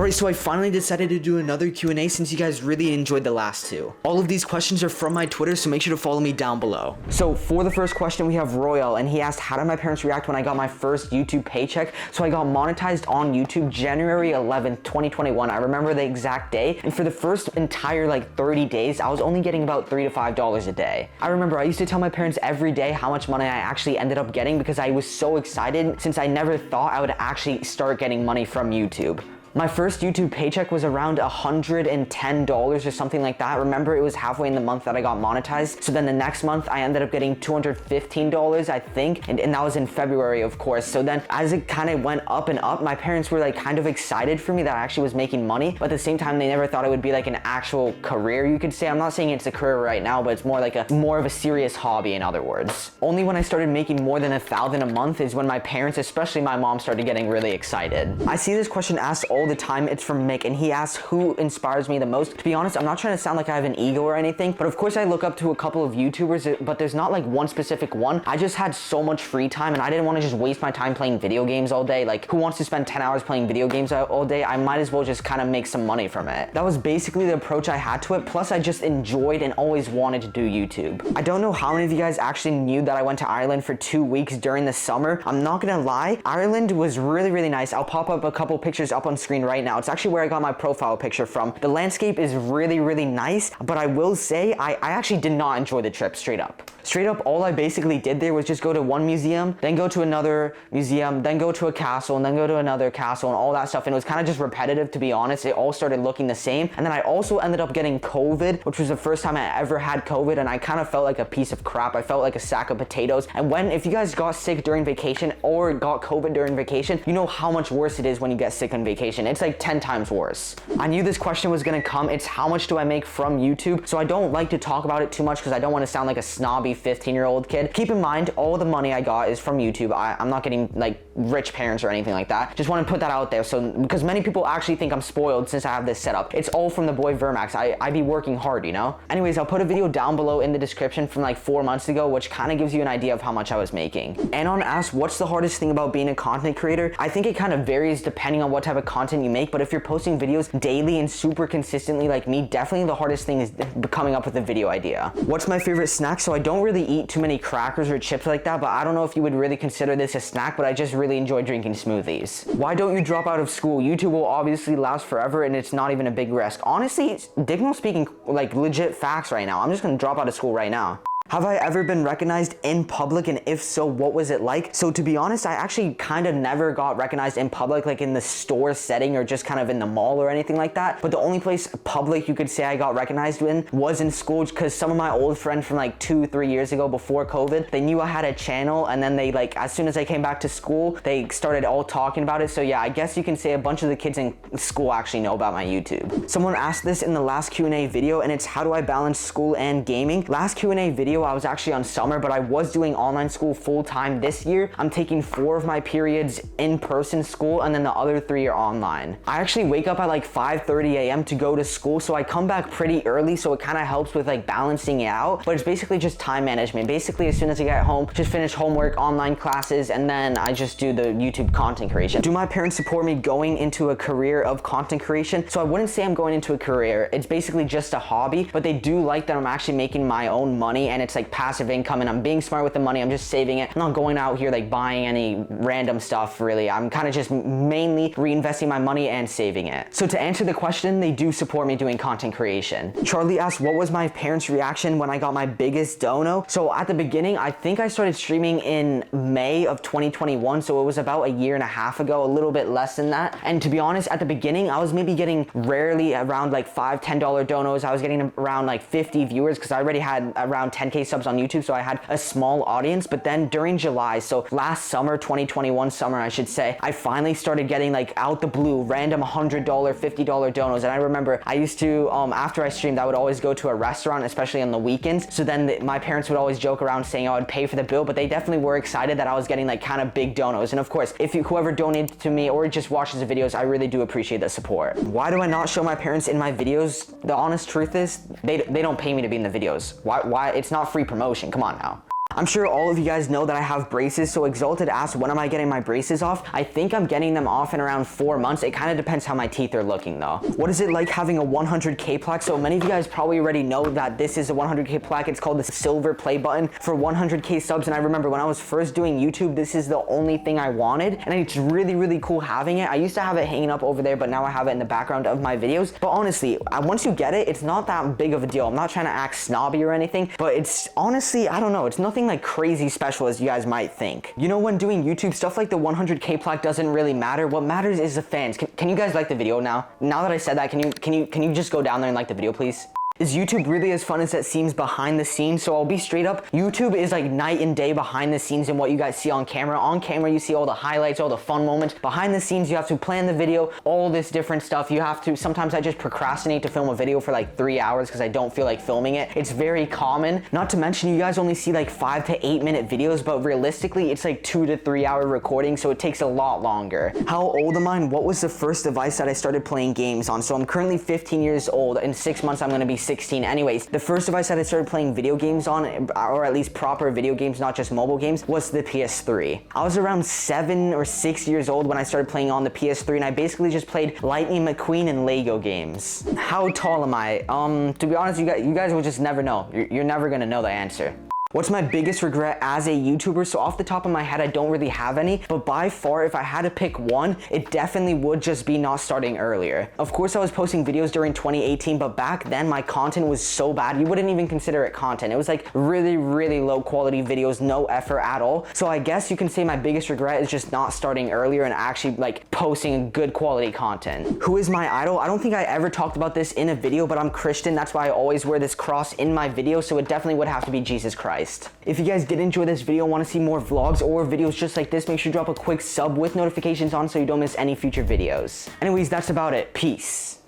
Alright, so I finally decided to do another Q&A since you guys really enjoyed the last two. All of these questions are from my Twitter, so make sure to follow me down below. So for the first question, we have Royal, and he asked, how did my parents react when I got my first YouTube paycheck? So I got monetized on YouTube January 11th, 2021. I remember the exact day, and for the first entire like 30 days, I was only getting about $3 to $5 a day. I remember I used to tell my parents every day how much money I actually ended up getting because I was so excited since I never thought I would actually start getting money from YouTube. My first YouTube paycheck was around $110 or something like that. Remember, it was halfway in the month that I got monetized. So then the next month I ended up getting $215, I think. And that was in February, of course. So then as it kind of went up and up, my parents were like kind of excited for me that I actually was making money. But at the same time, they never thought it would be like an actual career, you could say. I'm not saying it's a career right now, but it's more like more of a serious hobby, in other words. Only when I started making more than $1,000 a month is when my parents, especially my mom, started getting really excited. I see this question asked all the time. It's from Mick, and he asks who inspires me the most. To be honest, I'm not trying to sound like I have an ego or anything, but of course I look up to a couple of YouTubers, but there's not like one specific one. I just had so much free time and I didn't want to just waste my time playing video games all day. Like, who wants to spend 10 hours playing video games all day? I might as well just kind of make some money from it. That was basically the approach I had to it. Plus I just enjoyed and always wanted to do YouTube. I don't know how many of you guys actually knew that I went to Ireland for 2 weeks during the summer. I'm not gonna lie, Ireland was really, really nice. I'll pop up a couple pictures up on screen right now. It's actually where I got my profile picture from. The landscape is really, really nice, but I will say I actually did not enjoy the trip, straight up. Straight up, all I basically did there was just go to one museum, then go to another museum, then go to a castle, and then go to another castle, and all that stuff. And it was kind of just repetitive, to be honest. It all started looking the same. And then I also ended up getting COVID, which was the first time I ever had COVID, and I kind of felt like a piece of crap. I felt like a sack of potatoes. And if you guys got sick during vacation or got COVID during vacation, you know how much worse it is when you get sick on vacation. It's like 10 times worse. I knew this question was gonna come. It's how much do I make from YouTube? So I don't like to talk about it too much because I don't want to sound like a snobby 15-year-old kid. Keep in mind, all the money I got is from YouTube. I'm not getting like rich parents or anything like that. Just want to put that out there. So because many people actually think I'm spoiled since I have this setup. It's all from the boy Vermax. I be working hard, you know? Anyways, I'll put a video down below in the description from like 4 months ago, which kind of gives you an idea of how much I was making. Anon asks, what's the hardest thing about being a content creator? I think it kind of varies depending on what type of content you make, but if you're posting videos daily and super consistently like me, definitely the hardest thing is coming up with a video idea. What's my favorite snack? So I don't really eat too many crackers or chips like that, but I don't know if you would really consider this a snack, but I just really enjoy drinking smoothies. Why don't you drop out of school? YouTube will obviously last forever and it's not even a big risk. Honestly, Dignal speaking like legit facts right now. I'm just gonna drop out of school right now. Have I ever been recognized in public, and if so, what was it like? So to be honest, I actually kind of never got recognized in public, like in the store setting or just kind of in the mall or anything like that. But the only place public you could say I got recognized in was in school, because some of my old friends from like 2-3 years ago before COVID, they knew I had a channel, and then they like, as soon as I came back to school, they started all talking about it. So yeah, I guess you can say a bunch of the kids in school actually know about my YouTube. Someone asked this in the last Q&A video, and it's how do I balance school and gaming? Last Q&A video, I was actually on summer, but I was doing online school full-time this year. I'm taking 4 of my periods in-person school, and then the other 3 are online. I actually wake up at like 5:30 a.m. to go to school, so I come back pretty early, so it kind of helps with like balancing it out, but it's basically just time management. Basically, as soon as I get home, just finish homework, online classes, and then I just do the YouTube content creation. Do my parents support me going into a career of content creation? So I wouldn't say I'm going into a career. It's basically just a hobby, but they do like that I'm actually making my own money, and it's like passive income, and I'm being smart with the money. I'm just saving it. I'm not going out here like buying any random stuff, really. I'm kind of just mainly reinvesting my money and saving it. So to answer the question, they do support me doing content creation. Charlie asked, what was my parents' reaction when I got my biggest dono? So at the beginning, I think I started streaming in May of 2021, so it was about a year and a half ago, a little bit less than that. And to be honest, at the beginning, I was maybe getting rarely around like $5-10 donos. I was getting around like 50 viewers because I already had around 10K subs on YouTube, so I had a small audience. But then during July, so last summer, 2021 summer, I should say, I finally started getting like out the blue random $100, $50 donos. And I remember I used to, after I streamed, I would always go to a restaurant, especially on the weekends. So then my parents would always joke around saying I would pay for the bill, but they definitely were excited that I was getting like kind of big donos. And of course, if whoever donated to me or just watches the videos, I really do appreciate the support. Why do I not show my parents in my videos? The honest truth is they don't pay me to be in the videos. Why? It's not free promotion. Come on now. I'm sure all of you guys know that I have braces, so Exalted asked when am I getting my braces off? I think I'm getting them off in around 4 months. It kind of depends how my teeth are looking though. What is it like having a 100K plaque? So many of you guys probably already know that this is a 100K plaque. It's called the silver play button for 100K subs, and I remember when I was first doing YouTube, this is the only thing I wanted, and it's really, really cool having it. I used to have it hanging up over there, but now I have it in the background of my videos. But honestly, once you get it, it's not that big of a deal. I'm not trying to act snobby or anything, but it's honestly, I don't know, it's nothing like crazy special as you guys might think. You know, when doing YouTube, stuff like the 100K plaque doesn't really matter. What matters is the fans. Can you guys like the video now? Now that I said that, can you just go down there and like the video, please? Is YouTube really as fun as it seems behind the scenes? So I'll be straight up, YouTube is like night and day behind the scenes and what you guys see on camera. On camera, you see all the highlights, all the fun moments. Behind the scenes, you have to plan the video, all this different stuff. You have to, sometimes I just procrastinate to film a video for like 3 hours because I don't feel like filming it. It's very common. Not to mention, you guys only see like 5 to 8 minute videos, but realistically, it's like 2 to 3 hour recording, so it takes a lot longer. How old am I and what was the first device that I started playing games on? So I'm currently 15 years old. In 6 months, I'm gonna be 16. Anyways, the first device that I started playing video games on, or at least proper video games, not just mobile games, was the PS3. I was around 7 or 6 years old when I started playing on the PS3, and I basically just played Lightning McQueen and Lego games. How tall am I? To be honest, you guys will just never know. You're never gonna know the answer. What's my biggest regret as a YouTuber? So off the top of my head, I don't really have any, but by far, if I had to pick one, it definitely would just be not starting earlier. Of course, I was posting videos during 2018, but back then my content was so bad, you wouldn't even consider it content. It was like really, really low quality videos, no effort at all. So I guess you can say my biggest regret is just not starting earlier and actually like posting good quality content. Who is my idol? I don't think I ever talked about this in a video, but I'm Christian. That's why I always wear this cross in my video. So it definitely would have to be Jesus Christ. If you guys did enjoy this video and want to see more vlogs or videos just like this, make sure to drop a quick sub with notifications on so you don't miss any future videos. Anyways, that's about it. Peace.